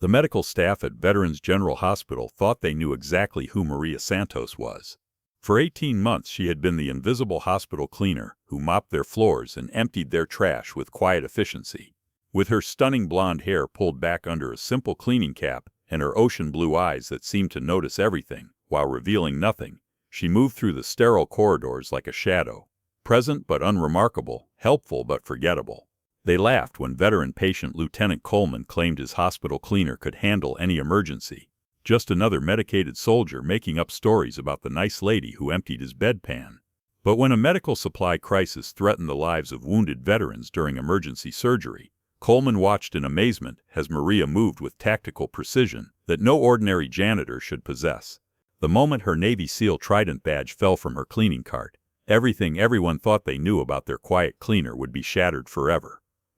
The medical staff at Veterans General Hospital thought they knew exactly who Maria Santos was. For 18 months she had been the invisible hospital cleaner who mopped their floors and emptied their trash with quiet efficiency. With her stunning blonde hair pulled back under a simple cleaning cap and her ocean blue eyes that seemed to notice everything while revealing nothing, she moved through the sterile corridors like a shadow, present but unremarkable, helpful but forgettable. They laughed when veteran patient Lieutenant Coleman claimed his hospital cleaner could handle any emergency. Just another medicated soldier making up stories about the nice lady who emptied his bedpan. But when a medical supply crisis threatened the lives of wounded veterans during emergency surgery, Coleman watched in amazement as Maria moved with tactical precision that no ordinary janitor should possess. The moment her Navy SEAL Trident badge fell from her cleaning cart, everything everyone thought they knew about their quiet cleaner would be shattered forever.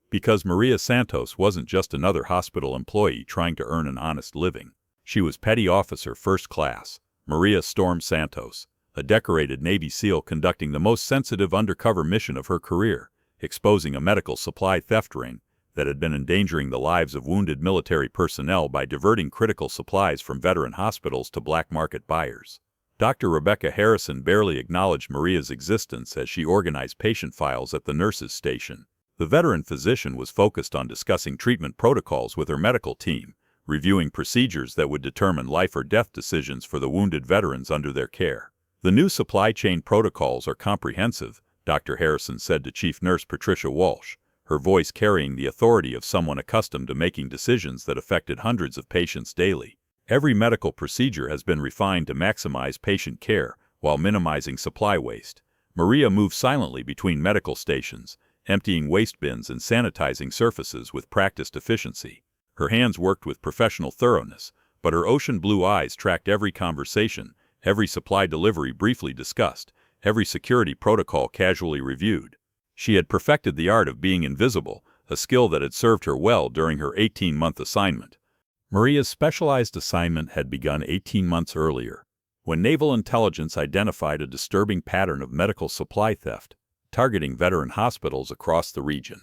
Because Maria Santos wasn't just another hospital employee trying to earn an honest living. She was Petty Officer First Class Maria Storm Santos, a decorated Navy SEAL conducting the most sensitive undercover mission of her career, exposing a medical supply theft ring that had been endangering the lives of wounded military personnel by diverting critical supplies from veteran hospitals to black market buyers. Dr. Rebecca Harrison barely acknowledged Maria's existence as she organized patient files at the nurses' station. The veteran physician was focused on discussing treatment protocols with her medical team, reviewing procedures that would determine life or death decisions for the wounded veterans under their care. The new supply chain protocols are comprehensive, Dr. Harrison said to Chief Nurse Patricia Walsh, her voice carrying the authority of someone accustomed to making decisions that affected hundreds of patients daily. Every medical procedure has been refined to maximize patient care while minimizing supply waste. Maria moved silently between medical stations, emptying waste bins and sanitizing surfaces with practiced efficiency. Her hands worked with professional thoroughness, but her ocean blue eyes tracked every conversation, every supply delivery briefly discussed, every security protocol casually reviewed. She had perfected the art of being invisible, a skill that had served her well during her 18-month assignment. Maria's specialized assignment had begun 18 months earlier, when naval intelligence identified a disturbing pattern of medical supply theft, targeting veteran hospitals across the region.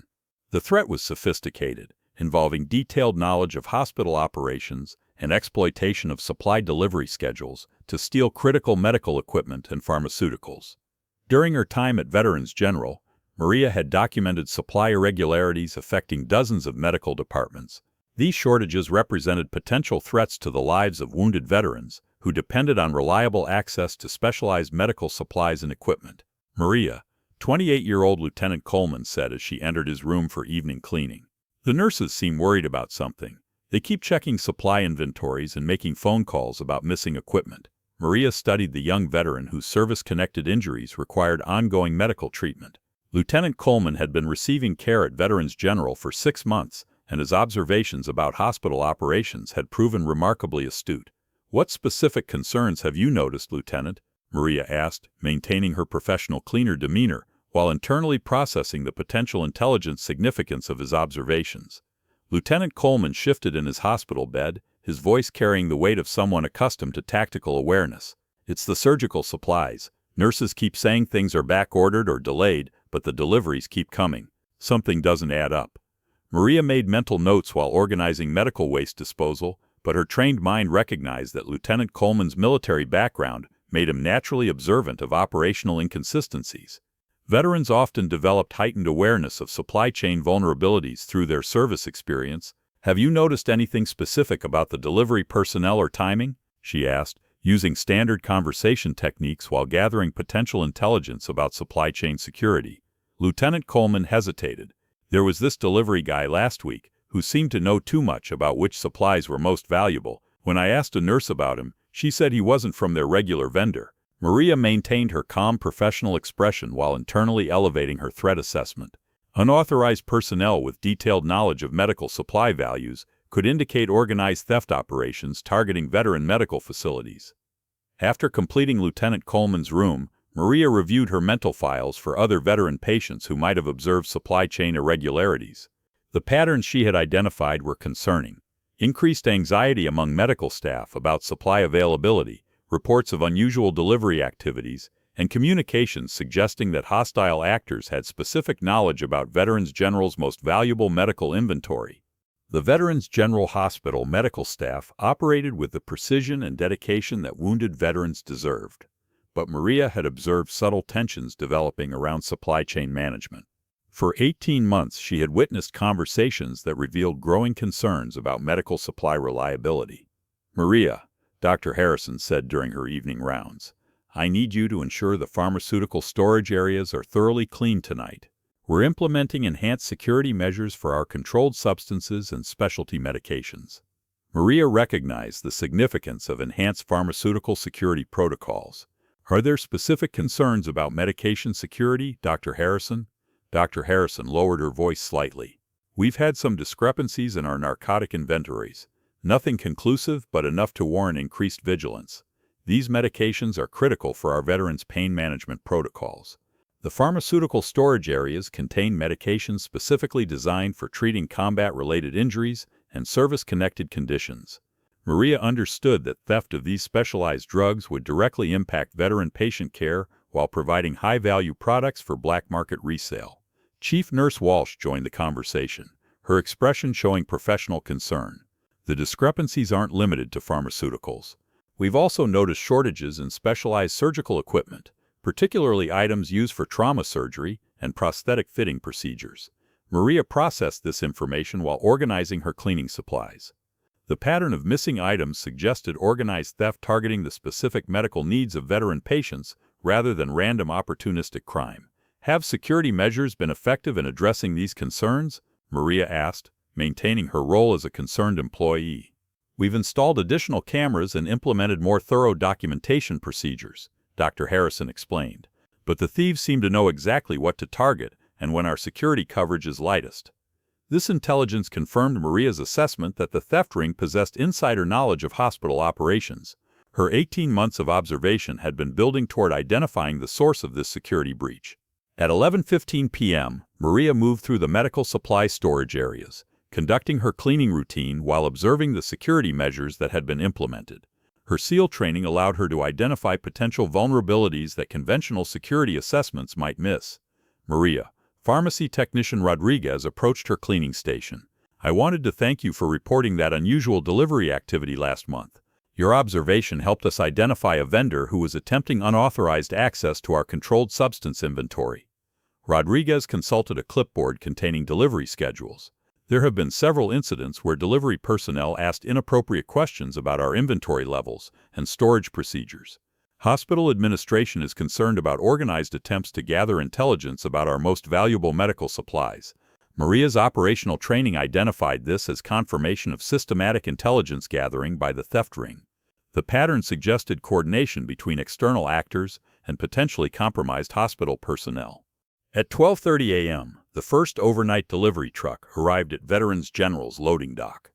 The threat was sophisticated, involving detailed knowledge of hospital operations and exploitation of supply delivery schedules to steal critical medical equipment and pharmaceuticals. During her time at Veterans General, Maria had documented supply irregularities affecting dozens of medical departments. These shortages represented potential threats to the lives of wounded veterans who depended on reliable access to specialized medical supplies and equipment. Maria, 28-year-old Lieutenant Coleman said as she entered his room for evening cleaning. The nurses seem worried about something. They keep checking supply inventories and making phone calls about missing equipment. Maria studied the young veteran whose service-connected injuries required ongoing medical treatment. Lieutenant Coleman had been receiving care at Veterans General for 6 months, and his observations about hospital operations had proven remarkably astute. "What specific concerns have you noticed, Lieutenant?" Maria asked, maintaining her professional cleaner demeanor while internally processing the potential intelligence significance of his observations. Lieutenant Coleman shifted in his hospital bed, his voice carrying the weight of someone accustomed to tactical awareness. "It's the surgical supplies. Nurses keep saying things are back-ordered or delayed, but the deliveries keep coming. Something doesn't add up." Maria made mental notes while organizing medical waste disposal, but her trained mind recognized that Lieutenant Coleman's military background made him naturally observant of operational inconsistencies. Veterans often developed heightened awareness of supply chain vulnerabilities through their service experience. "Have you noticed anything specific about the delivery personnel or timing?" she asked, using standard conversation techniques while gathering potential intelligence about supply chain security. Lieutenant Coleman hesitated. "There was this delivery guy last week who seemed to know too much about which supplies were most valuable. When I asked a nurse about him, she said he wasn't from their regular vendor." Maria maintained her calm professional expression while internally elevating her threat assessment. Unauthorized personnel with detailed knowledge of medical supply values could indicate organized theft operations targeting veteran medical facilities. After completing Lieutenant Coleman's room, Maria reviewed her mental files for other veteran patients who might have observed supply chain irregularities. The patterns she had identified were concerning. Increased anxiety among medical staff about supply availability, reports of unusual delivery activities, and communications suggesting that hostile actors had specific knowledge about Veterans General's most valuable medical inventory. The Veterans General Hospital medical staff operated with the precision and dedication that wounded veterans deserved. But Maria had observed subtle tensions developing around supply chain management. For 18 months, she had witnessed conversations that revealed growing concerns about medical supply reliability. "Maria," Dr. Harrison said during her evening rounds, "I need you to ensure the pharmaceutical storage areas are thoroughly cleaned tonight. We're implementing enhanced security measures for our controlled substances and specialty medications." Maria recognized the significance of enhanced pharmaceutical security protocols. "Are there specific concerns about medication security, Dr. Harrison?" Dr. Harrison lowered her voice slightly. "We've had some discrepancies in our narcotic inventories. Nothing conclusive, but enough to warrant increased vigilance. These medications are critical for our veterans' pain management protocols. The pharmaceutical storage areas contain medications specifically designed for treating combat-related injuries and service-connected conditions." Maria understood that theft of these specialized drugs would directly impact veteran patient care while providing high-value products for black market resale. Chief Nurse Walsh joined the conversation, her expression showing professional concern. "The discrepancies aren't limited to pharmaceuticals. We've also noticed shortages in specialized surgical equipment, particularly items used for trauma surgery and prosthetic fitting procedures." Maria processed this information while organizing her cleaning supplies. The pattern of missing items suggested organized theft targeting the specific medical needs of veteran patients rather than random opportunistic crime. "Have security measures been effective in addressing these concerns?" Maria asked, maintaining her role as a concerned employee. "We've installed additional cameras and implemented more thorough documentation procedures," Dr. Harrison explained. "But the thieves seem to know exactly what to target and when our security coverage is lightest." This intelligence confirmed Maria's assessment that the theft ring possessed insider knowledge of hospital operations. Her 18 months of observation had been building toward identifying the source of this security breach. At 11:15 p.m., Maria moved through the medical supply storage areas, conducting her cleaning routine while observing the security measures that had been implemented. Her SEAL training allowed her to identify potential vulnerabilities that conventional security assessments might miss. "Maria," pharmacy technician Rodriguez approached her cleaning station. "I wanted to thank you for reporting that unusual delivery activity last month. Your observation helped us identify a vendor who was attempting unauthorized access to our controlled substance inventory." Rodriguez consulted a clipboard containing delivery schedules. "There have been several incidents where delivery personnel asked inappropriate questions about our inventory levels and storage procedures. Hospital administration is concerned about organized attempts to gather intelligence about our most valuable medical supplies." Maria's operational training identified this as confirmation of systematic intelligence gathering by the theft ring. The pattern suggested coordination between external actors and potentially compromised hospital personnel. At 12:30 a.m., the first overnight delivery truck arrived at Veterans General's loading dock.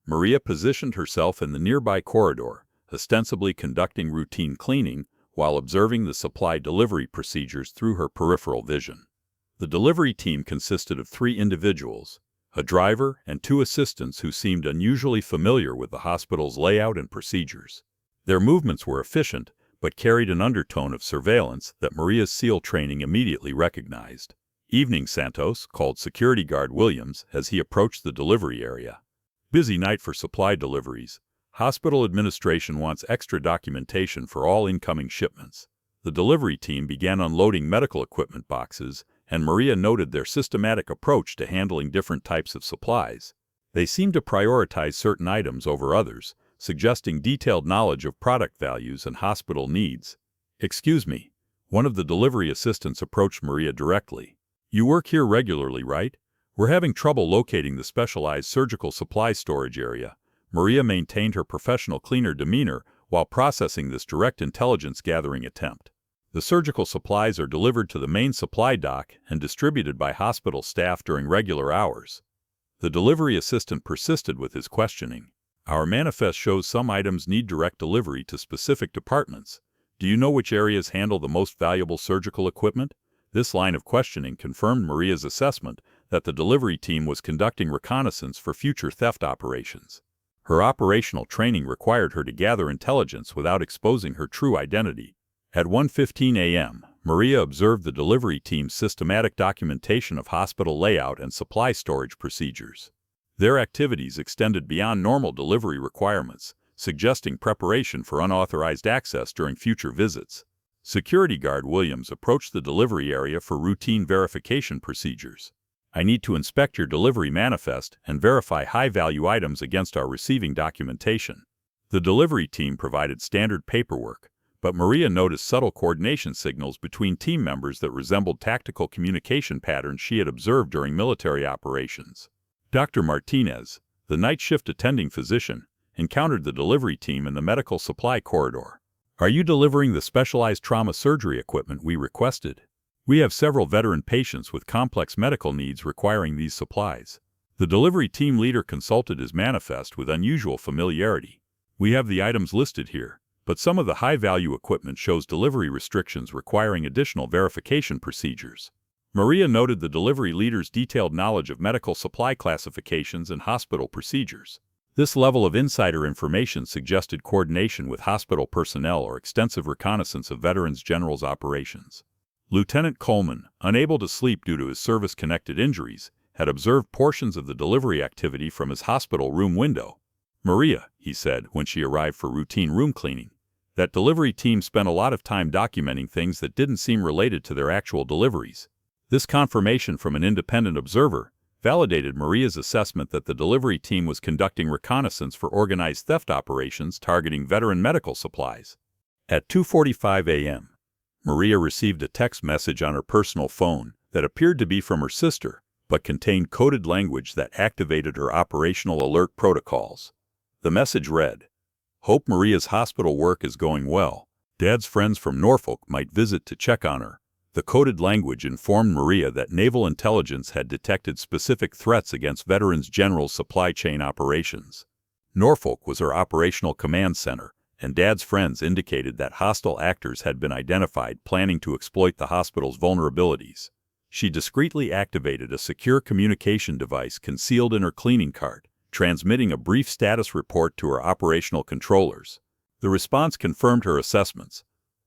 Maria positioned herself in the nearby corridor, ostensibly conducting routine cleaning while observing the supply delivery procedures through her peripheral vision. The delivery team consisted of 3 individuals, a driver and 2 assistants who seemed unusually familiar with the hospital's layout and procedures. Their movements were efficient, but carried an undertone of surveillance that Maria's SEAL training immediately recognized. "Evening, Santos," called security guard Williams as he approached the delivery area. "Busy night for supply deliveries. Hospital administration wants extra documentation for all incoming shipments." The delivery team began unloading medical equipment boxes, and Maria noted their systematic approach to handling different types of supplies. They seemed to prioritize certain items over others, suggesting detailed knowledge of product values and hospital needs. "Excuse me," one of the delivery assistants approached Maria directly. "You work here regularly, right? We're having trouble locating the specialized surgical supply storage area." Maria maintained her professional cleaner demeanor while processing this direct intelligence gathering attempt. "The surgical supplies are delivered to the main supply dock and distributed by hospital staff during regular hours." The delivery assistant persisted with his questioning. "Our manifest shows some items need direct delivery to specific departments. Do you know which areas handle the most valuable surgical equipment?" This line of questioning confirmed Maria's assessment that the delivery team was conducting reconnaissance for future theft operations. Her operational training required her to gather intelligence without exposing her true identity. At 1:15 a.m., Maria observed the delivery team's systematic documentation of hospital layout and supply storage procedures. Their activities extended beyond normal delivery requirements, suggesting preparation for unauthorized access during future visits. Security guard Williams approached the delivery area for routine verification procedures. "I need to inspect your delivery manifest and verify high-value items against our receiving documentation." The delivery team provided standard paperwork, but Maria noticed subtle coordination signals between team members that resembled tactical communication patterns she had observed during military operations. Dr. Martinez, the night shift attending physician, encountered the delivery team in the medical supply corridor. "Are you delivering the specialized trauma surgery equipment we requested? We have several veteran patients with complex medical needs requiring these supplies." The delivery team leader consulted his manifest with unusual familiarity. "We have the items listed here, but some of the high-value equipment shows delivery restrictions requiring additional verification procedures." Maria noted the delivery leader's detailed knowledge of medical supply classifications and hospital procedures. This level of insider information suggested coordination with hospital personnel or extensive reconnaissance of veterans generals' operations. Lieutenant Coleman, unable to sleep due to his service-connected injuries, had observed portions of the delivery activity from his hospital room window. "Maria," he said when she arrived for routine room cleaning, "that delivery team spent a lot of time documenting things that didn't seem related to their actual deliveries." This confirmation from an independent observer validated Maria's assessment that the delivery team was conducting reconnaissance for organized theft operations targeting veteran medical supplies. At 2:45 a.m., Maria received a text message on her personal phone that appeared to be from her sister, but contained coded language that activated her operational alert protocols. The message read, "Hope Maria's hospital work is going well. Dad's friends from Norfolk might visit to check on her." The coded language informed Maria that naval intelligence had detected specific threats against veterans generals' supply chain operations. Norfolk was her operational command center, and Dad's friends indicated that hostile actors had been identified planning to exploit the hospital's vulnerabilities. She discreetly activated a secure communication device concealed in her cleaning cart, transmitting a brief status report to her operational controllers. The response confirmed her assessments.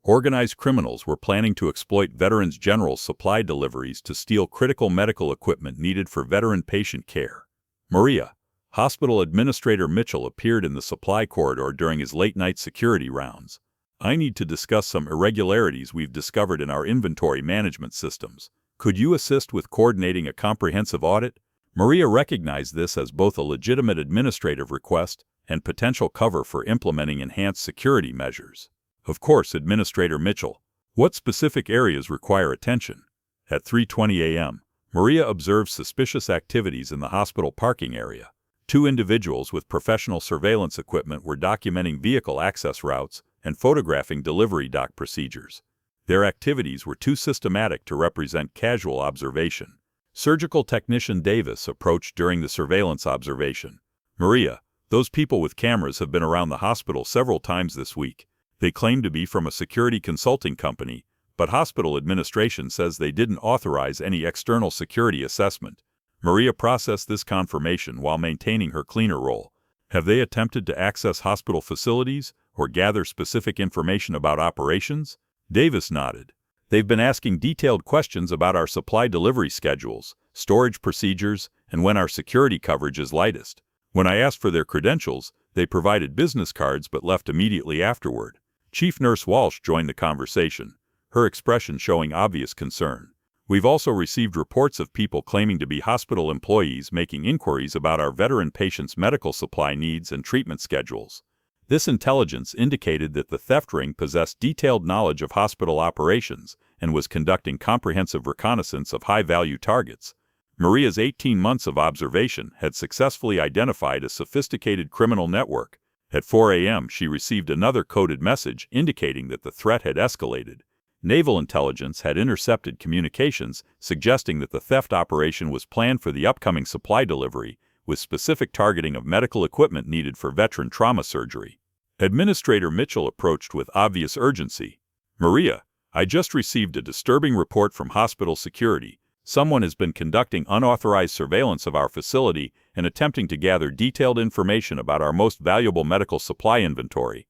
Organized criminals were planning to exploit veterans generals' supply deliveries to steal critical medical equipment needed for veteran patient care. Maria, Hospital Administrator Mitchell appeared in the supply corridor during his late-night security rounds. "I need to discuss some irregularities we've discovered in our inventory management systems. Could you assist with coordinating a comprehensive audit?" Maria recognized this as both a legitimate administrative request and potential cover for implementing enhanced security measures. "Of course, Administrator Mitchell. What specific areas require attention?" At 3:20 a.m., Maria observed suspicious activities in the hospital parking area. Two individuals with professional surveillance equipment were documenting vehicle access routes and photographing delivery dock procedures. Their activities were too systematic to represent casual observation. Surgical technician Davis approached during the surveillance observation. "Maria, those people with cameras have been around the hospital several times this week. They claim to be from a security consulting company, but hospital administration says they didn't authorize any external security assessment." Maria processed this confirmation while maintaining her cleaner role. "Have they attempted to access hospital facilities or gather specific information about operations?" Davis nodded. "They've been asking detailed questions about our supply delivery schedules, storage procedures, and when our security coverage is lightest. When I asked for their credentials, they provided business cards but left immediately afterward." Chief Nurse Walsh joined the conversation, her expression showing obvious concern. "We've also received reports of people claiming to be hospital employees making inquiries about our veteran patients' medical supply needs and treatment schedules." This intelligence indicated that the theft ring possessed detailed knowledge of hospital operations and was conducting comprehensive reconnaissance of high-value targets. Maria's 18 months of observation had successfully identified a sophisticated criminal network. At 4 a.m., she received another coded message indicating that the threat had escalated. Naval intelligence had intercepted communications suggesting that the theft operation was planned for the upcoming supply delivery, with specific targeting of medical equipment needed for veteran trauma surgery. Administrator Mitchell approached with obvious urgency. "Maria, I just received a disturbing report from hospital security. Someone has been conducting unauthorized surveillance of our facility and attempting to gather detailed information about our most valuable medical supply inventory."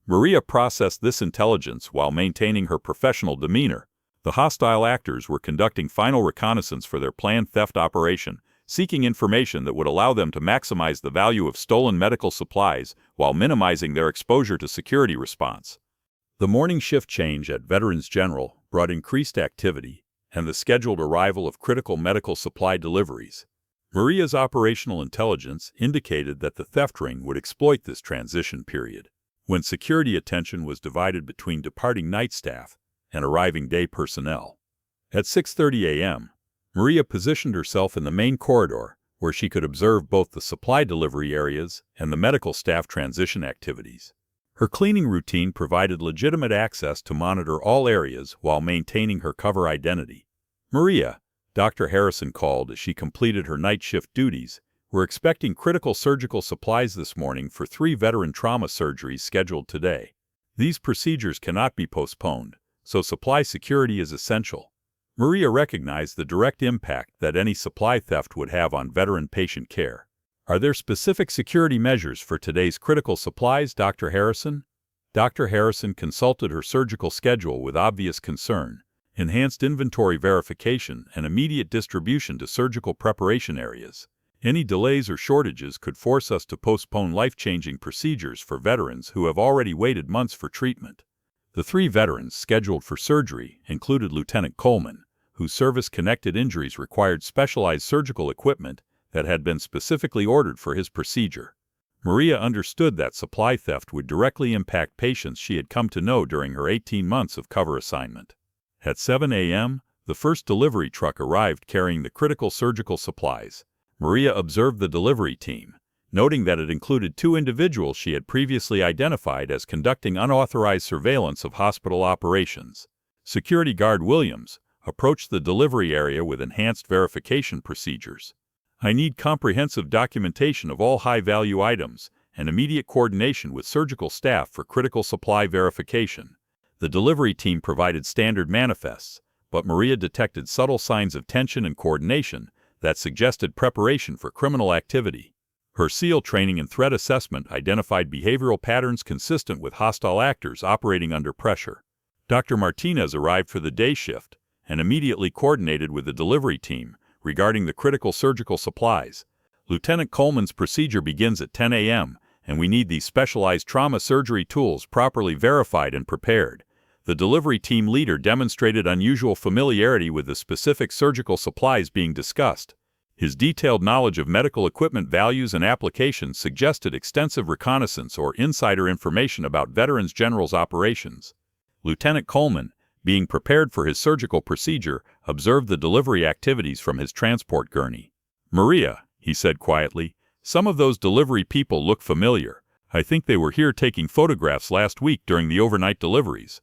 Maria processed this intelligence while maintaining her professional demeanor. The hostile actors were conducting final reconnaissance for their planned theft operation, seeking information that would allow them to maximize the value of stolen medical supplies while minimizing their exposure to security response. The morning shift change at Veterans General brought increased activity and the scheduled arrival of critical medical supply deliveries. Maria's operational intelligence indicated that the theft ring would exploit this transition period, when security attention was divided between departing night staff and arriving day personnel. At 6:30 a.m., Maria positioned herself in the main corridor, where she could observe both the supply delivery areas and the medical staff transition activities. Her cleaning routine provided legitimate access to monitor all areas while maintaining her cover identity. Maria, Dr. Harrison called as she completed her night shift duties, were expecting critical surgical supplies this morning for 3 veteran trauma surgeries scheduled today. These procedures cannot be postponed, so supply security is essential. Maria recognized the direct impact that any supply theft would have on veteran patient care. Are there specific security measures for today's critical supplies, Dr. Harrison? Dr. Harrison consulted her surgical schedule with obvious concern. Enhanced inventory verification and immediate distribution to surgical preparation areas. Any delays or shortages could force us to postpone life-changing procedures for veterans who have already waited months for treatment. The 3 veterans scheduled for surgery included Lieutenant Coleman, whose service-connected injuries required specialized surgical equipment that had been specifically ordered for his procedure. Maria understood that supply theft would directly impact patients she had come to know during her 18 months of cover assignment. At 7 a.m., the first delivery truck arrived carrying the critical surgical supplies. Maria observed the delivery team, noting that it included 2 individuals she had previously identified as conducting unauthorized surveillance of hospital operations. Security guard Williams approached the delivery area with enhanced verification procedures. I need comprehensive documentation of all high-value items and immediate coordination with surgical staff for critical supply verification. The delivery team provided standard manifests, but Maria detected subtle signs of tension and coordination that suggested preparation for criminal activity. Her SEAL training and threat assessment identified behavioral patterns consistent with hostile actors operating under pressure. Dr. Martinez arrived for the day shift and immediately coordinated with the delivery team regarding the critical surgical supplies. Lieutenant Coleman's procedure begins at 10 a.m., and we need these specialized trauma surgery tools properly verified and prepared. The delivery team leader demonstrated unusual familiarity with the specific surgical supplies being discussed. His detailed knowledge of medical equipment values and applications suggested extensive reconnaissance or insider information about Veterans General's operations. Lieutenant Coleman, being prepared for his surgical procedure, observed the delivery activities from his transport gurney. Maria, he said quietly, some of those delivery people look familiar. I think they were here taking photographs last week during the overnight deliveries.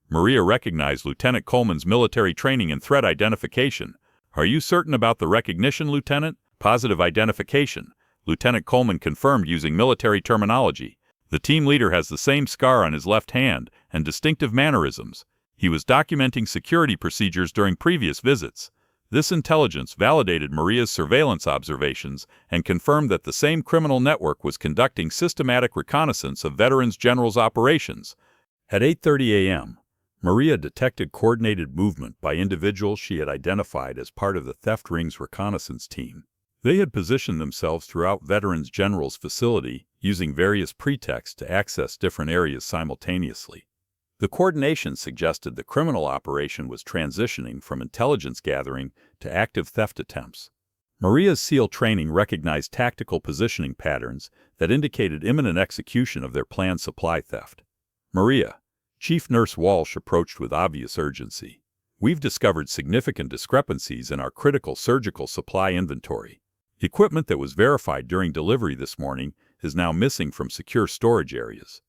Maria recognized Lieutenant Coleman's military training and threat identification. Are you certain about the recognition, Lieutenant? Positive identification. Lieutenant Coleman confirmed using military terminology. The team leader has the same scar on his left hand and distinctive mannerisms. He was documenting security procedures during previous visits. This intelligence validated Maria's surveillance observations and confirmed that the same criminal network was conducting systematic reconnaissance of Veterans General's operations. At 8:30 a.m., Maria detected coordinated movement by individuals she had identified as part of the theft ring's reconnaissance team. They had positioned themselves throughout Veterans General's facility, using various pretexts to access different areas simultaneously. The coordination suggested the criminal operation was transitioning from intelligence gathering to active theft attempts. Maria's SEAL training recognized tactical positioning patterns that indicated imminent execution of their planned supply theft. Maria, Chief Nurse Walsh approached with obvious urgency. We've discovered significant discrepancies in our critical surgical supply inventory. Equipment that was verified during delivery this morning is now missing from secure storage areas.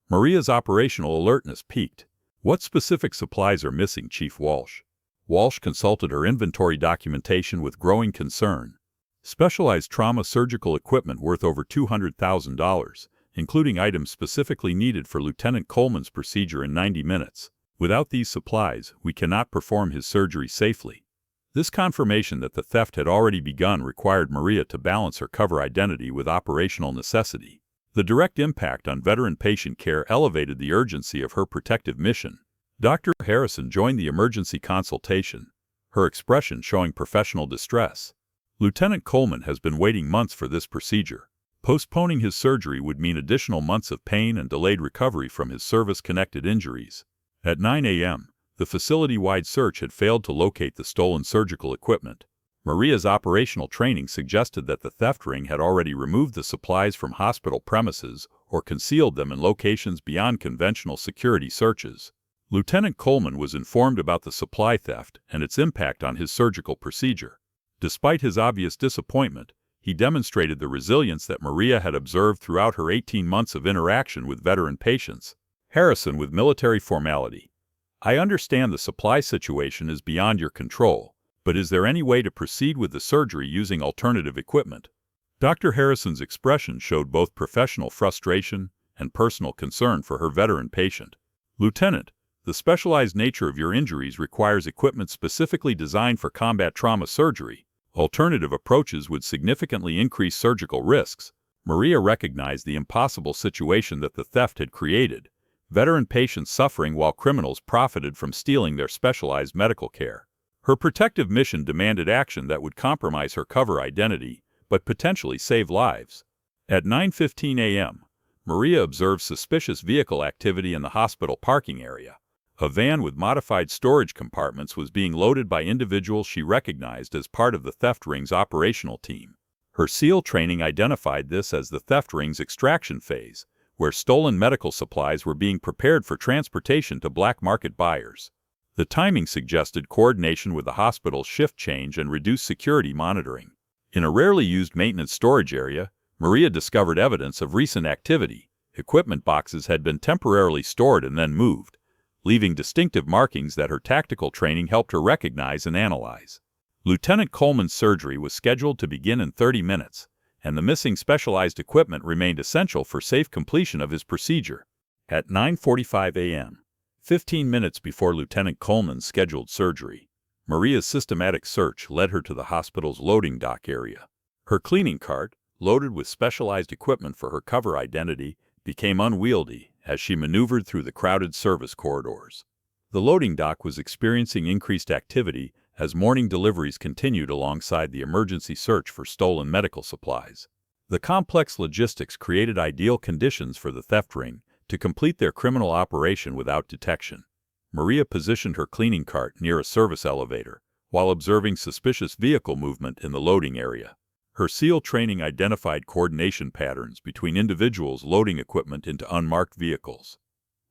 Maria's operational alertness peaked. What specific supplies are missing, Chief Walsh? Walsh consulted her inventory documentation with growing concern. Specialized trauma surgical equipment worth over $200,000, including items specifically needed for Lieutenant Coleman's procedure in 90 minutes. Without these supplies, we cannot perform his surgery safely. This confirmation that the theft had already begun required Maria to balance her cover identity with operational necessity. The direct impact on veteran patient care elevated the urgency of her protective mission. Dr. Harrison joined the emergency consultation, her expression showing professional distress. Lieutenant Coleman has been waiting months for this procedure. Postponing his surgery would mean additional months of pain and delayed recovery from his service-connected injuries. At 9 a.m., the facility-wide search had failed to locate the stolen surgical equipment. Maria's operational training suggested that the theft ring had already removed the supplies from hospital premises or concealed them in locations beyond conventional security searches. Lieutenant Coleman was informed about the supply theft and its impact on his surgical procedure. Despite his obvious disappointment, he demonstrated the resilience that Maria had observed throughout her 18 months of interaction with veteran patients. Harrison, with military formality. I understand the supply situation is beyond your control, but is there any way to proceed with the surgery using alternative equipment? Dr. Harrison's expression showed both professional frustration and personal concern for her veteran patient. Lieutenant, the specialized nature of your injuries requires equipment specifically designed for combat trauma surgery. Alternative approaches would significantly increase surgical risks. Maria recognized the impossible situation that the theft had created. Veteran patients suffering while criminals profited from stealing their specialized medical care. Her protective mission demanded action that would compromise her cover identity, but potentially save lives. At 9:15 a.m., Maria observed suspicious vehicle activity in the hospital parking area. A van with modified storage compartments was being loaded by individuals she recognized as part of the theft ring's operational team. Her SEAL training identified this as the theft ring's extraction phase, where stolen medical supplies were being prepared for transportation to black market buyers. The timing suggested coordination with the hospital's shift change and reduced security monitoring. In a rarely used maintenance storage area, Maria discovered evidence of recent activity. Equipment boxes had been temporarily stored and then moved, leaving distinctive markings that her tactical training helped her recognize and analyze. Lieutenant Coleman's surgery was scheduled to begin in 30 minutes, and the missing specialized equipment remained essential for safe completion of his procedure. At 9:45 a.m., 15 minutes before Lieutenant Coleman's scheduled surgery, Maria's systematic search led her to the hospital's loading dock area. Her cleaning cart, loaded with specialized equipment for her cover identity, became unwieldy as she maneuvered through the crowded service corridors. The loading dock was experiencing increased activity as morning deliveries continued alongside the emergency search for stolen medical supplies. The complex logistics created ideal conditions for the theft ring to complete their criminal operation without detection. Maria positioned her cleaning cart near a service elevator while observing suspicious vehicle movement in the loading area. Her SEAL training identified coordination patterns between individuals loading equipment into unmarked vehicles.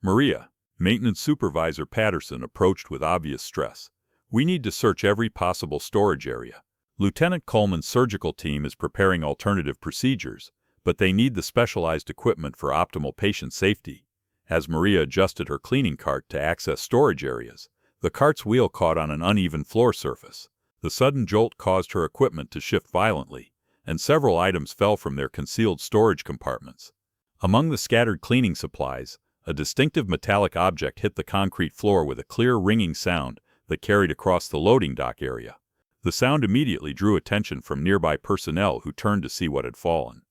Maria, Maintenance Supervisor Patterson, approached with obvious stress. We need to search every possible storage area. Lieutenant Coleman's surgical team is preparing alternative procedures, but they need the specialized equipment for optimal patient safety. As Maria adjusted her cleaning cart to access storage areas, the cart's wheel caught on an uneven floor surface. The sudden jolt caused her equipment to shift violently, and several items fell from their concealed storage compartments. Among the scattered cleaning supplies, a distinctive metallic object hit the concrete floor with a clear ringing sound that carried across the loading dock area. The sound immediately drew attention from nearby personnel who turned to see what had fallen.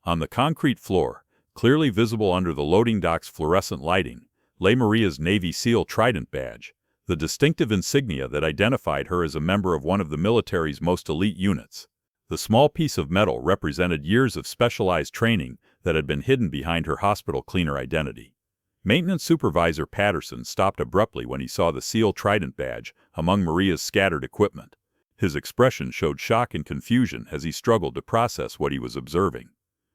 On the concrete floor, clearly visible under the loading dock's fluorescent lighting, lay Maria's Navy SEAL Trident badge, the distinctive insignia that identified her as a member of one of the military's most elite units. The small piece of metal represented years of specialized training that had been hidden behind her hospital cleaner identity. Maintenance Supervisor Patterson stopped abruptly when he saw the SEAL Trident badge among Maria's scattered equipment. His expression showed shock and confusion as he struggled to process what he was observing.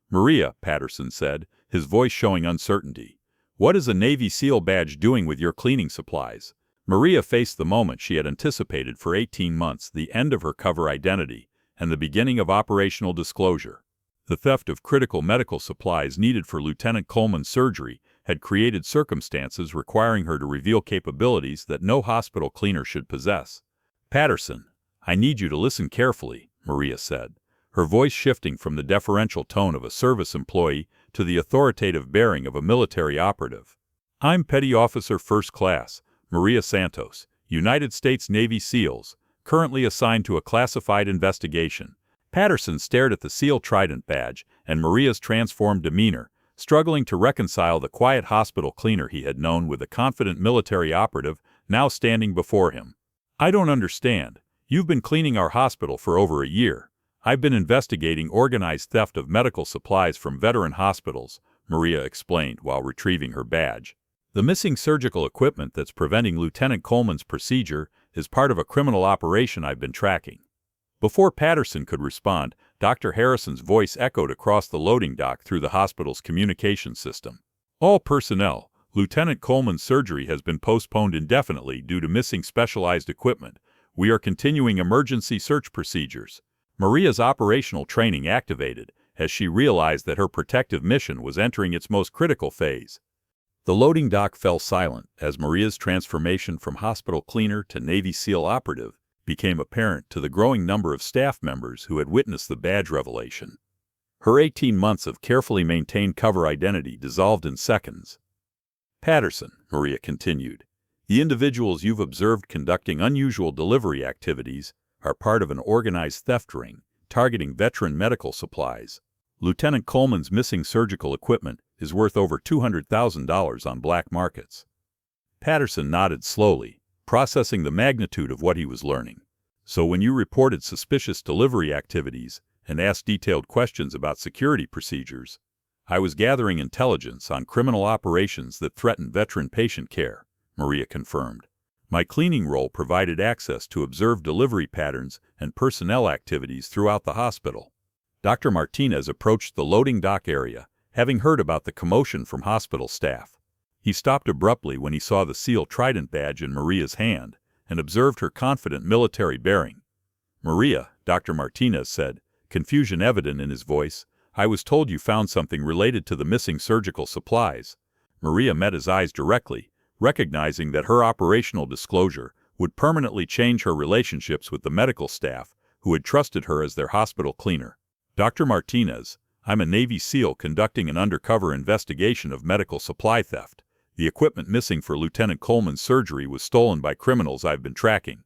Maria, Patterson said, his voice showing uncertainty. What is a Navy SEAL badge doing with your cleaning supplies? Maria faced the moment she had anticipated for 18 months, the end of her cover identity, and the beginning of operational disclosure. The theft of critical medical supplies needed for Lieutenant Coleman's surgery had created circumstances requiring her to reveal capabilities that no hospital cleaner should possess. Patterson, I need you to listen carefully, Maria said, her voice shifting from the deferential tone of a service employee to the authoritative bearing of a military operative. I'm Petty Officer First Class Maria Santos, United States Navy SEALs, currently assigned to a classified investigation. Patterson stared at the SEAL Trident badge and Maria's transformed demeanor, struggling to reconcile the quiet hospital cleaner he had known with the confident military operative now standing before him. I don't understand. You've been cleaning our hospital for over a year. I've been investigating organized theft of medical supplies from veteran hospitals, Maria explained while retrieving her badge. The missing surgical equipment that's preventing Lieutenant Coleman's procedure is part of a criminal operation I've been tracking. Before Patterson could respond, Dr. Harrison's voice echoed across the loading dock through the hospital's communication system. All personnel, Lieutenant Coleman's surgery has been postponed indefinitely due to missing specialized equipment. We are continuing emergency search procedures. Maria's operational training activated as she realized that her protective mission was entering its most critical phase. The loading dock fell silent as Maria's transformation from hospital cleaner to Navy SEAL operative became apparent to the growing number of staff members who had witnessed the badge revelation. Her 18 months of carefully maintained cover identity dissolved in seconds. Patterson, Maria continued, the individuals you've observed conducting unusual delivery activities are part of an organized theft ring targeting veteran medical supplies. Lieutenant Coleman's missing surgical equipment is worth over $200,000 on black markets. Patterson nodded slowly, processing the magnitude of what he was learning. So when you reported suspicious delivery activities and asked detailed questions about security procedures, I was gathering intelligence on criminal operations that threaten veteran patient care, Maria confirmed. My cleaning role provided access to observe delivery patterns and personnel activities throughout the hospital. Dr. Martinez approached the loading dock area, having heard about the commotion from hospital staff. He stopped abruptly when he saw the SEAL Trident badge in Maria's hand and observed her confident military bearing. Maria, Dr. Martinez said, confusion evident in his voice, I was told you found something related to the missing surgical supplies. Maria met his eyes directly, recognizing that her operational disclosure would permanently change her relationships with the medical staff who had trusted her as their hospital cleaner. Dr. Martinez, I'm a Navy SEAL conducting an undercover investigation of medical supply theft. The equipment missing for Lieutenant Coleman's surgery was stolen by criminals I've been tracking.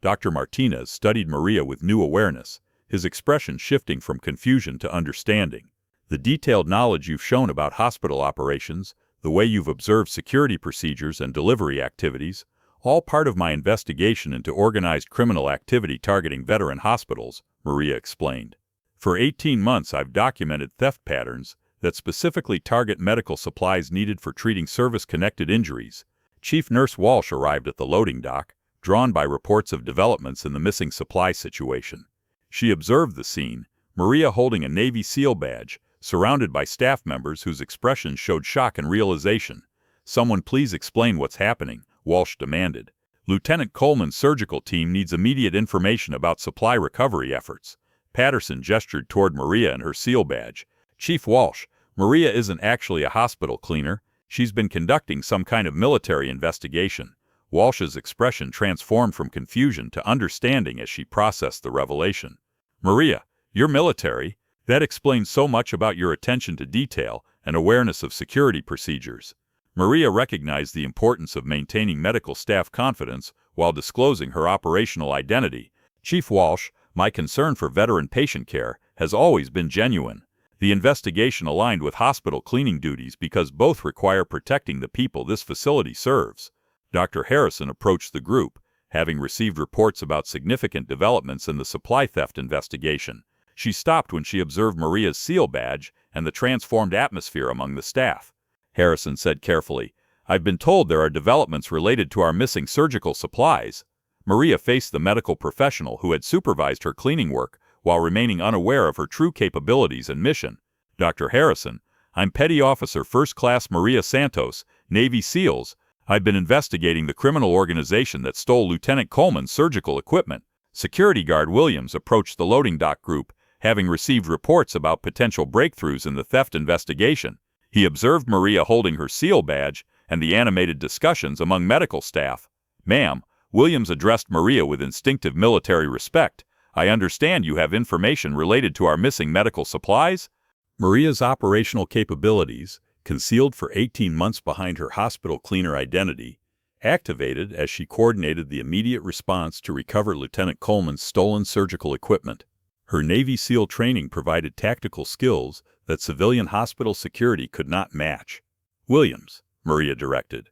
Dr. Martinez studied Maria with new awareness, his expression shifting from confusion to understanding. The detailed knowledge you've shown about hospital operations, the way you've observed security procedures and delivery activities, all part of my investigation into organized criminal activity targeting veteran hospitals, Maria explained. For 18 months I've documented theft patterns that specifically target medical supplies needed for treating service-connected injuries. Chief Nurse Walsh arrived at the loading dock, drawn by reports of developments in the missing supply situation. She observed the scene, Maria holding a Navy SEAL badge, surrounded by staff members whose expressions showed shock and realization. Someone please explain what's happening, Walsh demanded. Lieutenant Coleman's surgical team needs immediate information about supply recovery efforts. Patterson gestured toward Maria and her SEAL badge. Chief Walsh, Maria isn't actually a hospital cleaner. She's been conducting some kind of military investigation. Walsh's expression transformed from confusion to understanding as she processed the revelation. Maria, you're military. That explains so much about your attention to detail and awareness of security procedures. Maria recognized the importance of maintaining medical staff confidence while disclosing her operational identity. Chief Walsh, my concern for veteran patient care has always been genuine. The investigation aligned with hospital cleaning duties because both require protecting the people this facility serves. Dr. Harrison approached the group, having received reports about significant developments in the supply theft investigation. She stopped when she observed Maria's SEAL badge and the transformed atmosphere among the staff. Harrison said carefully, I've been told there are developments related to our missing surgical supplies. Maria faced the medical professional who had supervised her cleaning work while remaining unaware of her true capabilities and mission. Dr. Harrison, I'm Petty Officer First Class Maria Santos, Navy SEALs. I've been investigating the criminal organization that stole Lieutenant Coleman's surgical equipment. Security guard Williams approached the loading dock group, having received reports about potential breakthroughs in the theft investigation. He observed Maria holding her SEAL badge and the animated discussions among medical staff. Ma'am, Williams addressed Maria with instinctive military respect. I understand you have information related to our missing medical supplies? Maria's operational capabilities, concealed for 18 months behind her hospital cleaner identity, activated as she coordinated the immediate response to recover Lieutenant Coleman's stolen surgical equipment. Her Navy SEAL training provided tactical skills that civilian hospital security could not match. Williams, Maria directed,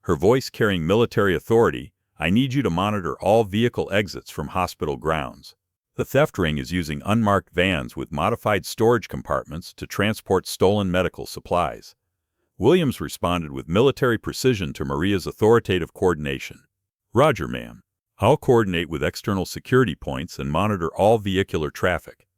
her voice carrying military authority, I need you to monitor all vehicle exits from hospital grounds. The theft ring is using unmarked vans with modified storage compartments to transport stolen medical supplies. Williams responded with military precision to Maria's authoritative coordination. "Roger, ma'am. I'll coordinate with external security points and monitor all vehicular traffic."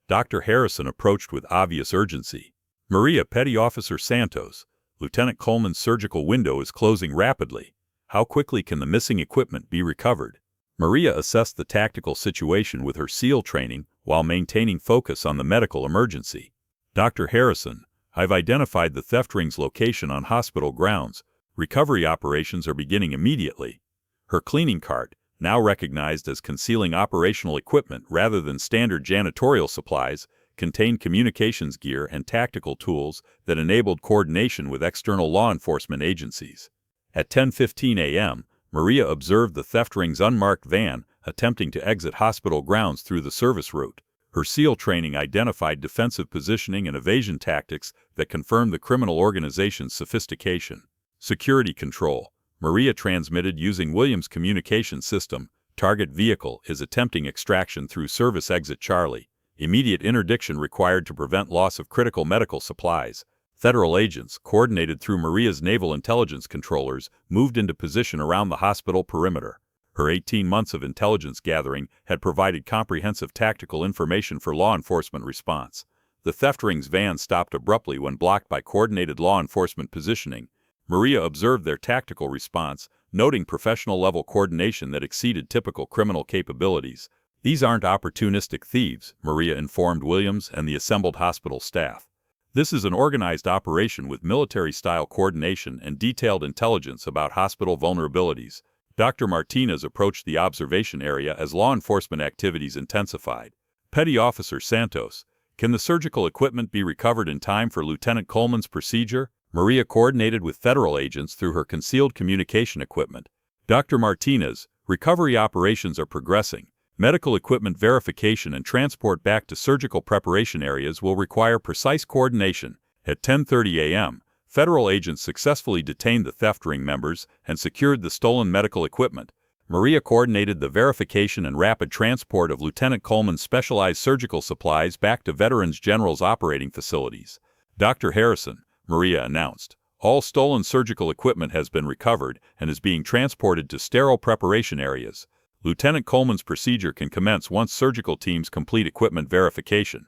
Dr. Harrison approached with obvious urgency. "Maria, Petty Officer Santos, Lieutenant Coleman's surgical window is closing rapidly. How quickly can the missing equipment be recovered?" Maria assessed the tactical situation with her SEAL training while maintaining focus on the medical emergency. "Dr. Harrison, I've identified the theft ring's location on hospital grounds. Recovery operations are beginning immediately." Her cleaning cart, now recognized as concealing operational equipment rather than standard janitorial supplies, contained communications gear and tactical tools that enabled coordination with external law enforcement agencies. At 10:15 a.m., Maria observed the theft ring's unmarked van attempting to exit hospital grounds through the service route. Her SEAL training identified defensive positioning and evasion tactics that confirmed the criminal organization's sophistication. Security control. Maria transmitted using Williams' communication system. "Target vehicle is attempting extraction through service exit Charlie. Immediate interdiction required to prevent loss of critical medical supplies." Federal agents, coordinated through Maria's naval intelligence controllers, moved into position around the hospital perimeter. Her 18 months of intelligence gathering had provided comprehensive tactical information for law enforcement response. The theft ring's van stopped abruptly when blocked by coordinated law enforcement positioning. Maria observed their tactical response, noting professional-level coordination that exceeded typical criminal capabilities. "These aren't opportunistic thieves," Maria informed Williams and the assembled hospital staff. "This is an organized operation with military-style coordination and detailed intelligence about hospital vulnerabilities." Dr. Martinez approached the observation area as law enforcement activities intensified. "Petty Officer Santos, can the surgical equipment be recovered in time for Lieutenant Coleman's procedure?" Maria coordinated with federal agents through her concealed communication equipment. "Dr. Martinez, recovery operations are progressing. Medical equipment verification and transport back to surgical preparation areas will require precise coordination." At 10:30 a.m., federal agents successfully detained the theft ring members and secured the stolen medical equipment. Maria coordinated the verification and rapid transport of Lieutenant Coleman's specialized surgical supplies back to Veterans General's operating facilities. "Dr. Harrison," Maria announced, "all stolen surgical equipment has been recovered and is being transported to sterile preparation areas. Lieutenant Coleman's procedure can commence once surgical teams complete equipment verification."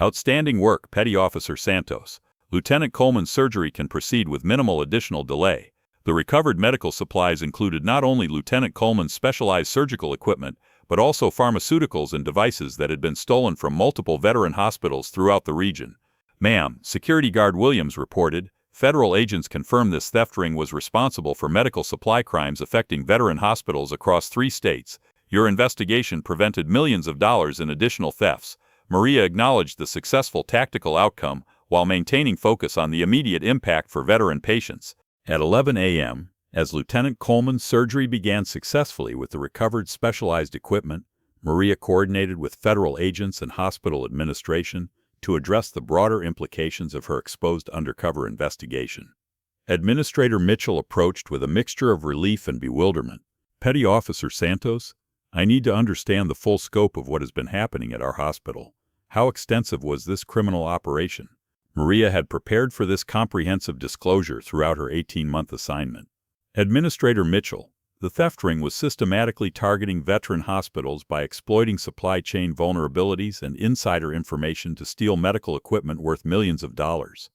"Outstanding work, Petty Officer Santos. Lieutenant Coleman's surgery can proceed with minimal additional delay." The recovered medical supplies included not only Lieutenant Coleman's specialized surgical equipment, but also pharmaceuticals and devices that had been stolen from multiple veteran hospitals throughout the region. "Ma'am," Security Guard Williams reported, "federal agents confirmed this theft ring was responsible for medical supply crimes affecting veteran hospitals across 3 states. Your investigation prevented millions of dollars in additional thefts." Maria acknowledged the successful tactical outcome while maintaining focus on the immediate impact for veteran patients. At 11 a.m., as Lieutenant Coleman's surgery began successfully with the recovered specialized equipment, Maria coordinated with federal agents and hospital administration to address the broader implications of her exposed undercover investigation. Administrator Mitchell approached with a mixture of relief and bewilderment. "Petty Officer Santos, I need to understand the full scope of what has been happening at our hospital. How extensive was this criminal operation?" Maria had prepared for this comprehensive disclosure throughout her 18-month assignment. Administrator Mitchell, the theft ring was systematically targeting veteran hospitals by exploiting supply chain vulnerabilities and insider information to steal medical equipment worth millions of dollars.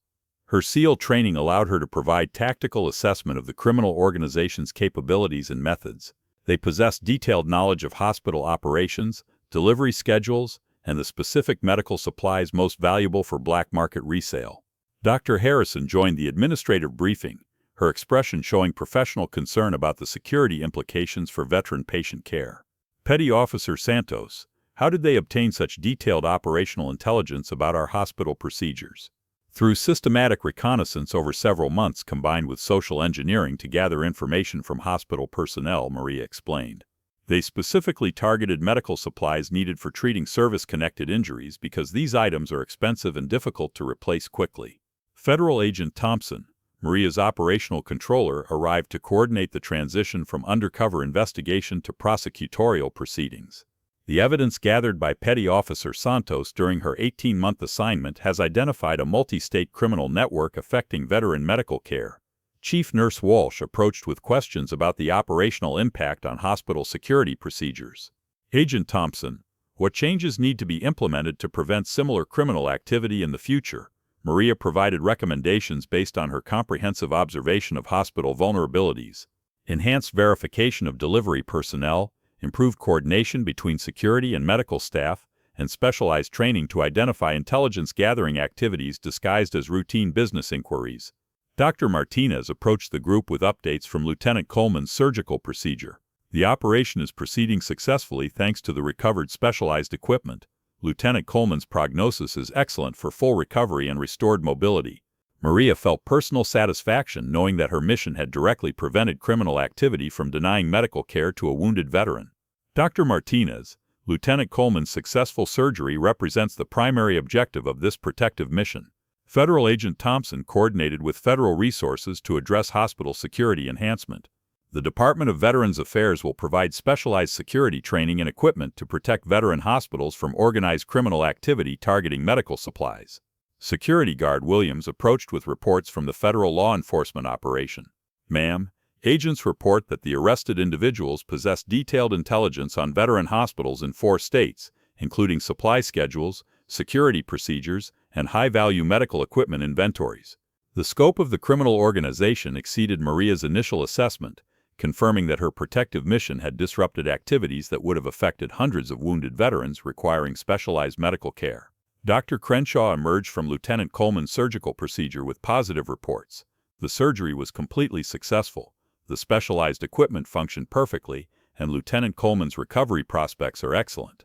Her SEAL training allowed her to provide tactical assessment of the criminal organization's capabilities and methods. They possessed detailed knowledge of hospital operations, delivery schedules, and the specific medical supplies most valuable for black market resale. Dr. Harrison joined the administrative briefing, her expression showing professional concern about the security implications for veteran patient care. "Petty Officer Santos, how did they obtain such detailed operational intelligence about our hospital procedures?" "Through systematic reconnaissance over several months combined with social engineering to gather information from hospital personnel," Maria explained. "They specifically targeted medical supplies needed for treating service-connected injuries because these items are expensive and difficult to replace quickly." Federal Agent Thompson, Maria's operational controller, arrived to coordinate the transition from undercover investigation to prosecutorial proceedings. The evidence gathered by Petty Officer Santos during her 18-month assignment has identified a multi-state criminal network affecting veteran medical care. Chief Nurse Walsh approached with questions about the operational impact on hospital security procedures. Agent Thompson, what changes need to be implemented to prevent similar criminal activity in the future? Maria provided recommendations based on her comprehensive observation of hospital vulnerabilities. Enhanced verification of delivery personnel, improved coordination between security and medical staff, and specialized training to identify intelligence-gathering activities disguised as routine business inquiries. Dr. Martinez approached the group with updates from Lieutenant Coleman's surgical procedure. The operation is proceeding successfully thanks to the recovered specialized equipment. Lieutenant Coleman's prognosis is excellent for full recovery and restored mobility. Maria felt personal satisfaction knowing that her mission had directly prevented criminal activity from denying medical care to a wounded veteran. Dr. Martinez, Lieutenant Coleman's successful surgery represents the primary objective of this protective mission. Federal Agent Thompson coordinated with federal resources to address hospital security enhancement. The Department of Veterans Affairs will provide specialized security training and equipment to protect veteran hospitals from organized criminal activity targeting medical supplies. Security Guard Williams approached with reports from the federal law enforcement operation. Ma'am, agents report that the arrested individuals possess detailed intelligence on veteran hospitals in 4 states, including supply schedules, security procedures, and high-value medical equipment inventories. The scope of the criminal organization exceeded Maria's initial assessment, confirming that her protective mission had disrupted activities that would have affected hundreds of wounded veterans requiring specialized medical care. Dr. Crenshaw emerged from Lieutenant Coleman's surgical procedure with positive reports. The surgery was completely successful, the specialized equipment functioned perfectly, and Lieutenant Coleman's recovery prospects are excellent.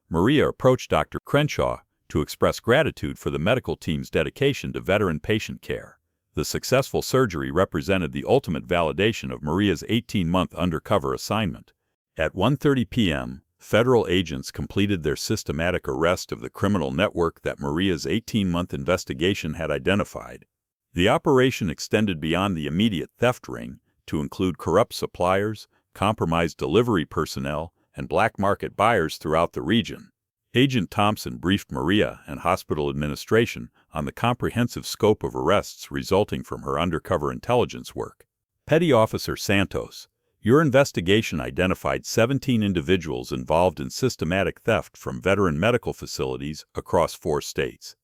Maria approached Dr. Crenshaw to express gratitude for the medical team's dedication to veteran patient care. The successful surgery represented the ultimate validation of Maria's 18-month undercover assignment. At 1:30 p.m., federal agents completed their systematic arrest of the criminal network that Maria's 18-month investigation had identified. The operation extended beyond the immediate theft ring to include corrupt suppliers, compromised delivery personnel, and black market buyers throughout the region. Agent Thompson briefed Maria and hospital administration on the comprehensive scope of arrests resulting from her undercover intelligence work. Petty Officer Santos, your investigation identified 17 individuals involved in systematic theft from veteran medical facilities across 4 states.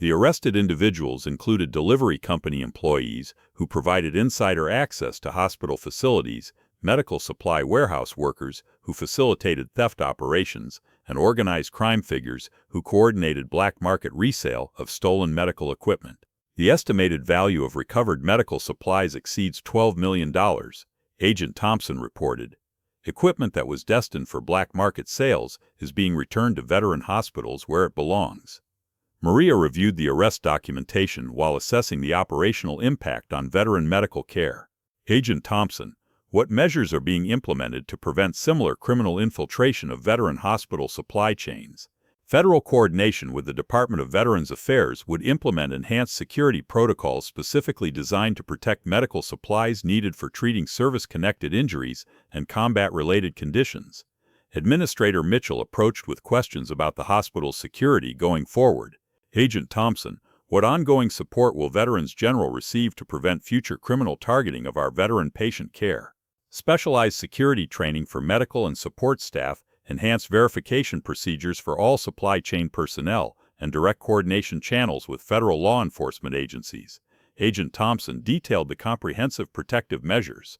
The arrested individuals included delivery company employees who provided insider access to hospital facilities, medical supply warehouse workers who facilitated theft operations, and organized crime figures who coordinated black market resale of stolen medical equipment. The estimated value of recovered medical supplies exceeds $12 million, Agent Thompson reported. Equipment that was destined for black market sales is being returned to veteran hospitals where it belongs. Maria reviewed the arrest documentation while assessing the operational impact on veteran medical care. Agent Thompson, what measures are being implemented to prevent similar criminal infiltration of veteran hospital supply chains? Federal coordination with the Department of Veterans Affairs would implement enhanced security protocols specifically designed to protect medical supplies needed for treating service-connected injuries and combat-related conditions. Administrator Mitchell approached with questions about the hospital's security going forward. Agent Thompson, what ongoing support will Veterans General receive to prevent future criminal targeting of our veteran patient care? Specialized security training for medical and support staff, enhanced verification procedures for all supply chain personnel, and direct coordination channels with federal law enforcement agencies. Agent Thompson detailed the comprehensive protective measures.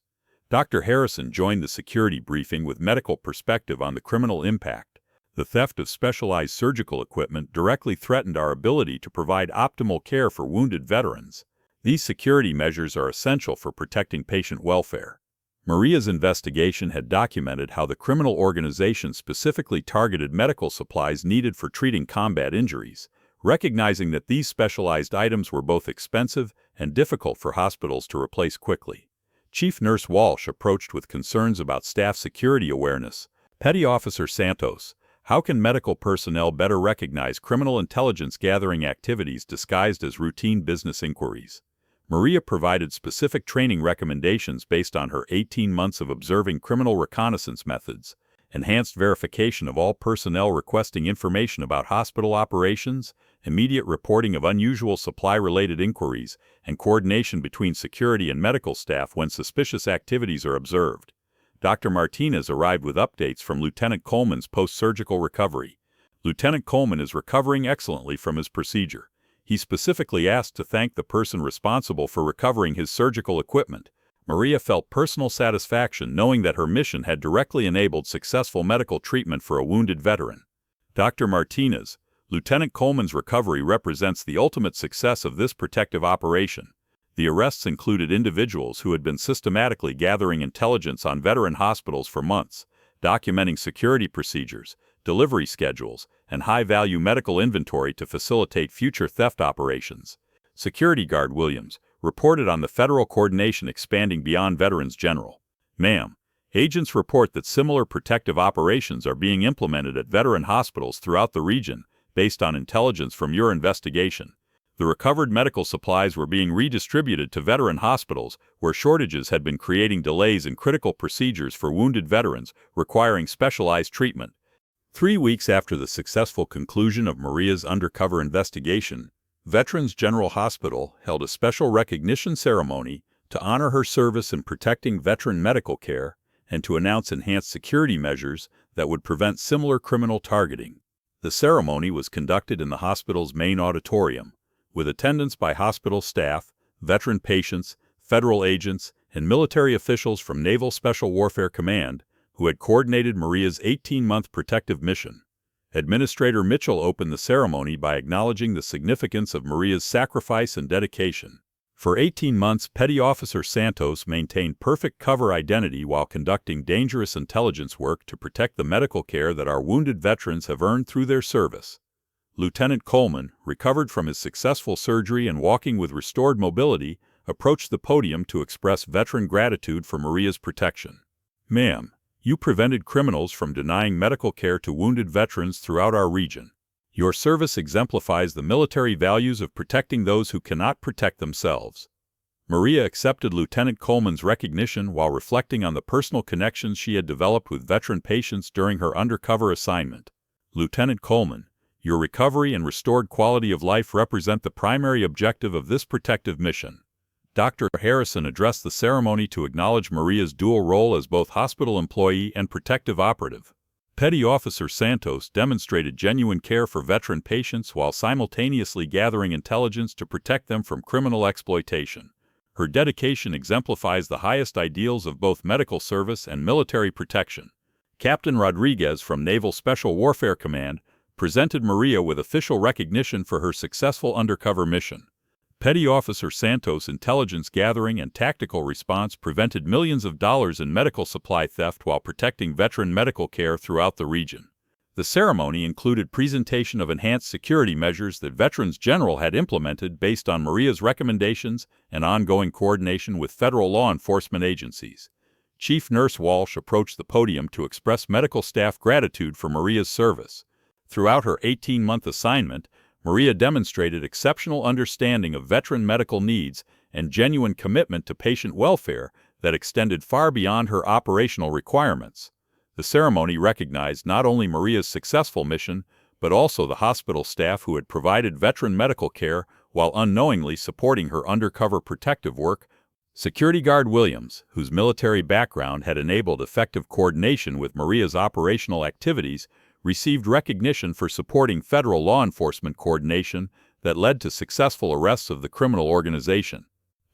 Dr. Harrison joined the security briefing with medical perspective on the criminal impact. The theft of specialized surgical equipment directly threatened our ability to provide optimal care for wounded veterans. These security measures are essential for protecting patient welfare. Maria's investigation had documented how the criminal organization specifically targeted medical supplies needed for treating combat injuries, recognizing that these specialized items were both expensive and difficult for hospitals to replace quickly. Chief Nurse Walsh approached with concerns about staff security awareness. Petty Officer Santos, how can medical personnel better recognize criminal intelligence gathering activities disguised as routine business inquiries? Maria provided specific training recommendations based on her 18 months of observing criminal reconnaissance methods. enhanced verification of all personnel requesting information about hospital operations, immediate reporting of unusual supply-related inquiries, and coordination between security and medical staff when suspicious activities are observed. Dr. Martinez arrived with updates from Lieutenant Coleman's post-surgical recovery. Lieutenant Coleman is recovering excellently from his procedure. He specifically asked to thank the person responsible for recovering his surgical equipment. Maria felt personal satisfaction knowing that her mission had directly enabled successful medical treatment for a wounded veteran. Dr. Martinez, Lieutenant Coleman's recovery represents the ultimate success of this protective operation. The arrests included individuals who had been systematically gathering intelligence on veteran hospitals for months, documenting security procedures, delivery schedules, and high-value medical inventory to facilitate future theft operations. Security Guard Williams reported on the federal coordination expanding beyond Veterans General. Ma'am, agents report that similar protective operations are being implemented at veteran hospitals throughout the region based on intelligence from your investigation. The recovered medical supplies were being redistributed to veteran hospitals where shortages had been creating delays in critical procedures for wounded veterans requiring specialized treatment. 3 weeks after the successful conclusion of Maria's undercover investigation, Veterans General Hospital held a special recognition ceremony to honor her service in protecting veteran medical care and to announce enhanced security measures that would prevent similar criminal targeting. The ceremony was conducted in the hospital's main auditorium, with attendance by hospital staff, veteran patients, federal agents, and military officials from Naval Special Warfare Command, who had coordinated Maria's 18-month protective mission. Administrator Mitchell opened the ceremony by acknowledging the significance of Maria's sacrifice and dedication. For 18 months, Petty Officer Santos maintained perfect cover identity while conducting dangerous intelligence work to protect the medical care that our wounded veterans have earned through their service. Lieutenant Coleman, recovered from his successful surgery and walking with restored mobility, approached the podium to express veteran gratitude for Maria's protection. Ma'am, you prevented criminals from denying medical care to wounded veterans throughout our region. Your service exemplifies the military values of protecting those who cannot protect themselves. Maria accepted Lieutenant Coleman's recognition while reflecting on the personal connections she had developed with veteran patients during her undercover assignment. Lieutenant Coleman, your recovery and restored quality of life represent the primary objective of this protective mission. Dr. Harrison addressed the ceremony to acknowledge Maria's dual role as both hospital employee and protective operative. Petty Officer Santos demonstrated genuine care for veteran patients while simultaneously gathering intelligence to protect them from criminal exploitation. Her dedication exemplifies the highest ideals of both medical service and military protection. Captain Rodriguez from Naval Special Warfare Command presented Maria with official recognition for her successful undercover mission. Petty Officer Santos' intelligence gathering and tactical response prevented millions of dollars in medical supply theft while protecting veteran medical care throughout the region. The ceremony included presentation of enhanced security measures that Veterans General had implemented based on Maria's recommendations and ongoing coordination with federal law enforcement agencies. Chief Nurse Walsh approached the podium to express medical staff gratitude for Maria's service. Throughout her 18-month assignment, Maria demonstrated exceptional understanding of veteran medical needs and genuine commitment to patient welfare that extended far beyond her operational requirements. The ceremony recognized not only Maria's successful mission, but also the hospital staff who had provided veteran medical care while unknowingly supporting her undercover protective work. Security Guard Williams, whose military background had enabled effective coordination with Maria's operational activities, received recognition for supporting federal law enforcement coordination that led to successful arrests of the criminal organization.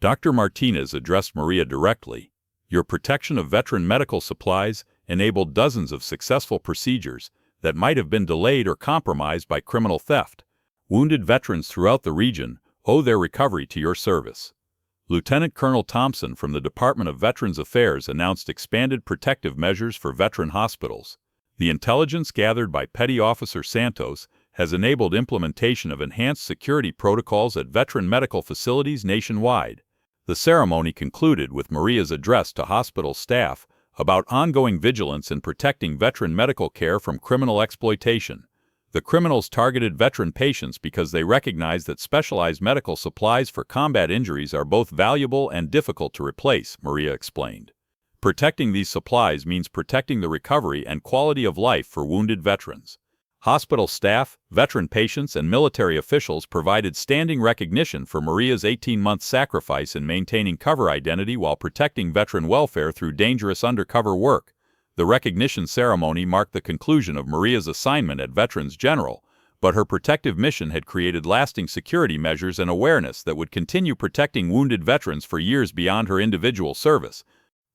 Dr. Martinez addressed Maria directly. Your protection of veteran medical supplies enabled dozens of successful procedures that might have been delayed or compromised by criminal theft. Wounded veterans throughout the region owe their recovery to your service. Lieutenant Colonel Thompson from the Department of Veterans Affairs announced expanded protective measures for veteran hospitals. The intelligence gathered by Petty Officer Santos has enabled implementation of enhanced security protocols at veteran medical facilities nationwide. The ceremony concluded with Maria's address to hospital staff about ongoing vigilance in protecting veteran medical care from criminal exploitation. The criminals targeted veteran patients because they recognized that specialized medical supplies for combat injuries are both valuable and difficult to replace, Maria explained. Protecting these supplies means protecting the recovery and quality of life for wounded veterans. Hospital staff, veteran patients, and military officials provided standing recognition for Maria's 18-month sacrifice in maintaining cover identity while protecting veteran welfare through dangerous undercover work. The recognition ceremony marked the conclusion of Maria's assignment at Veterans General, but her protective mission had created lasting security measures and awareness that would continue protecting wounded veterans for years beyond her individual service.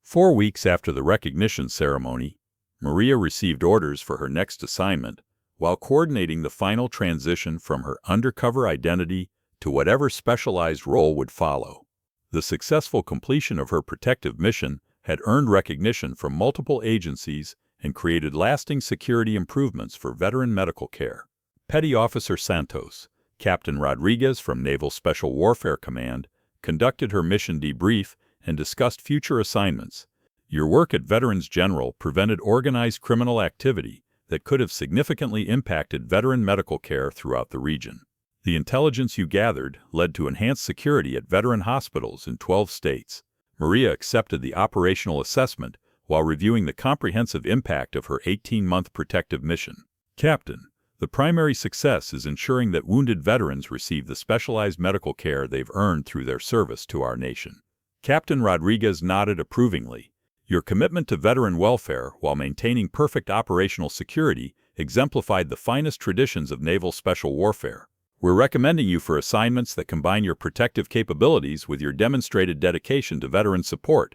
4 weeks after the recognition ceremony, Maria received orders for her next assignment, while coordinating the final transition from her undercover identity to whatever specialized role would follow. The successful completion of her protective mission had earned recognition from multiple agencies and created lasting security improvements for veteran medical care. Petty Officer Santos, Captain Rodriguez from Naval Special Warfare Command, conducted her mission debrief and discussed future assignments. Your work at Veterans General prevented organized criminal activity that could have significantly impacted veteran medical care throughout the region. The intelligence you gathered led to enhanced security at veteran hospitals in 12 states. Maria accepted the operational assessment while reviewing the comprehensive impact of her 18-month protective mission. Captain, the primary success is ensuring that wounded veterans receive the specialized medical care they've earned through their service to our nation. Captain Rodriguez nodded approvingly. Your commitment to veteran welfare while maintaining perfect operational security exemplified the finest traditions of naval special warfare. We're recommending you for assignments that combine your protective capabilities with your demonstrated dedication to veteran support.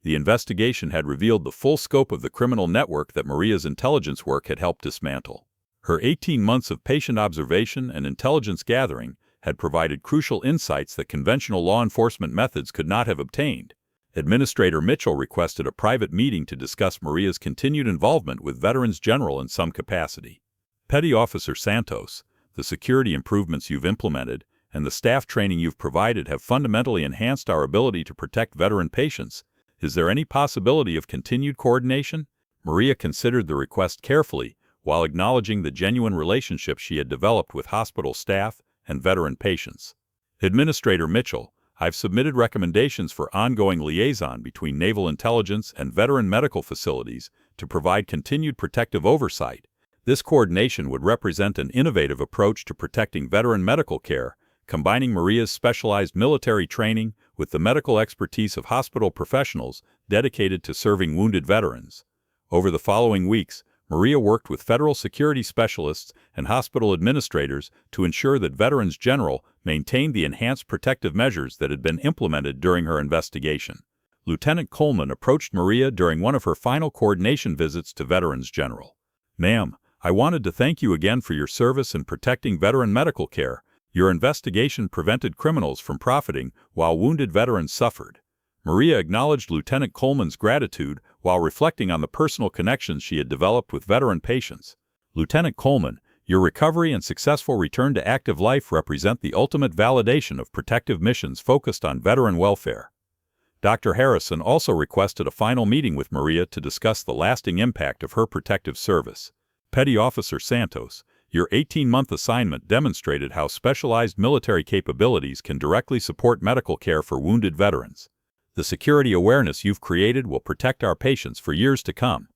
The investigation had revealed the full scope of the criminal network that Maria's intelligence work had helped dismantle. Her 18 months of patient observation and intelligence gathering had provided crucial insights that conventional law enforcement methods could not have obtained. Administrator Mitchell requested a private meeting to discuss Maria's continued involvement with Veterans General in some capacity. Petty Officer Santos, the security improvements you've implemented and the staff training you've provided have fundamentally enhanced our ability to protect veteran patients. Is there any possibility of continued coordination? Maria considered the request carefully while acknowledging the genuine relationship she had developed with hospital staff and veteran patients. Administrator Mitchell, I've submitted recommendations for ongoing liaison between naval intelligence and veteran medical facilities to provide continued protective oversight. This coordination would represent an innovative approach to protecting veteran medical care, combining Maria's specialized military training with the medical expertise of hospital professionals dedicated to serving wounded veterans. Over the following weeks, Maria worked with federal security specialists and hospital administrators to ensure that Veterans General maintained the enhanced protective measures that had been implemented during her investigation. Lieutenant Coleman approached Maria during one of her final coordination visits to Veterans General. Ma'am, I wanted to thank you again for your service in protecting veteran medical care. Your investigation prevented criminals from profiting while wounded veterans suffered. Maria acknowledged Lieutenant Coleman's gratitude while reflecting on the personal connections she had developed with veteran patients. Lieutenant Coleman, your recovery and successful return to active life represent the ultimate validation of protective missions focused on veteran welfare. Dr. Harrison also requested a final meeting with Maria to discuss the lasting impact of her protective service. Petty Officer Santos, your 18-month assignment demonstrated how specialized military capabilities can directly support medical care for wounded veterans. The security awareness you've created will protect our patients for years to come.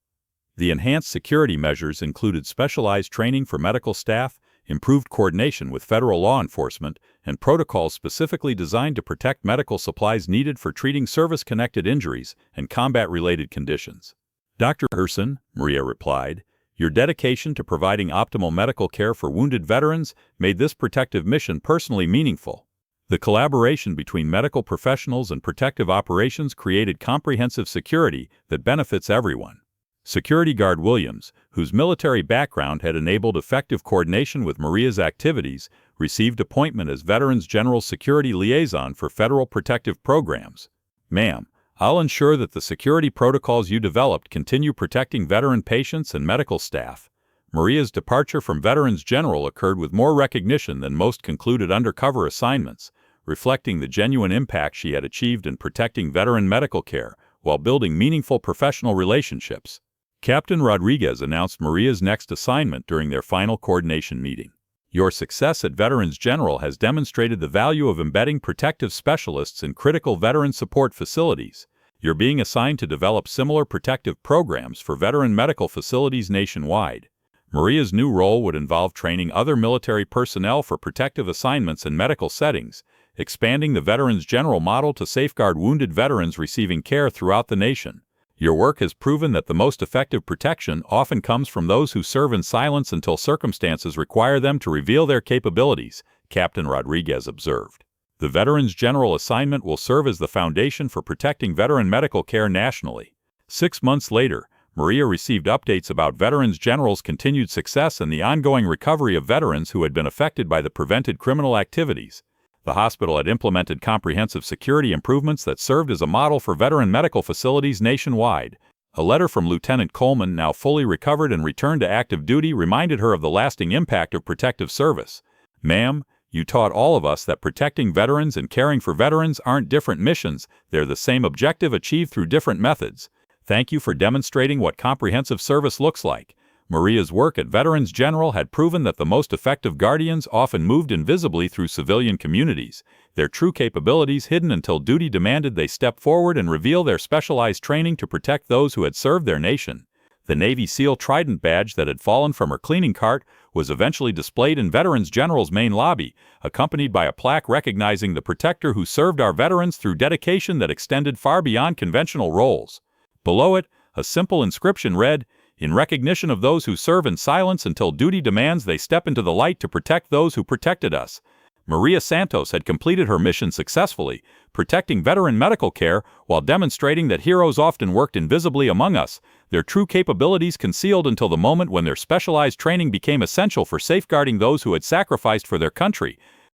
The enhanced security measures included specialized training for medical staff, improved coordination with federal law enforcement, and protocols specifically designed to protect medical supplies needed for treating service-connected injuries and combat-related conditions. Dr. Harrison, Maria replied, your dedication to providing optimal medical care for wounded veterans made this protective mission personally meaningful. The collaboration between medical professionals and protective operations created comprehensive security that benefits everyone. Security Guard Williams, whose military background had enabled effective coordination with Maria's activities, received appointment as Veterans General Security Liaison for federal protective programs. Ma'am, I'll ensure that the security protocols you developed continue protecting veteran patients and medical staff. Maria's departure from Veterans General occurred with more recognition than most concluded undercover assignments, reflecting the genuine impact she had achieved in protecting veteran medical care while building meaningful professional relationships. Captain Rodriguez announced Maria's next assignment during their final coordination meeting. Your success at Veterans General has demonstrated the value of embedding protective specialists in critical veteran support facilities. You're being assigned to develop similar protective programs for veteran medical facilities nationwide. Maria's new role would involve training other military personnel for protective assignments in medical settings, expanding the Veterans General model to safeguard wounded veterans receiving care throughout the nation. Your work has proven that the most effective protection often comes from those who serve in silence until circumstances require them to reveal their capabilities, Captain Rodriguez observed. The Veterans General assignment will serve as the foundation for protecting veteran medical care nationally. 6 months later, Maria received updates about Veterans General's continued success and the ongoing recovery of veterans who had been affected by the prevented criminal activities. The hospital had implemented comprehensive security improvements that served as a model for veteran medical facilities nationwide. A letter from Lieutenant Coleman, now fully recovered and returned to active duty, reminded her of the lasting impact of protective service. "Ma'am, you taught all of us that protecting veterans and caring for veterans aren't different missions, they're the same objective achieved through different methods. Thank you for demonstrating what comprehensive service looks like." Maria's work at Veterans General had proven that the most effective guardians often moved invisibly through civilian communities, their true capabilities hidden until duty demanded they step forward and reveal their specialized training to protect those who had served their nation. The Navy SEAL Trident badge that had fallen from her cleaning cart was eventually displayed in Veterans General's main lobby, accompanied by a plaque recognizing the protector who served our veterans through dedication that extended far beyond conventional roles. Below it, a simple inscription read, "In recognition of those who serve in silence until duty demands they step into the light to protect those who protected us." Maria Santos had completed her mission successfully, protecting veteran medical care while demonstrating that heroes often worked invisibly among us, their true capabilities concealed until the moment when their specialized training became essential for safeguarding those who had sacrificed for their country.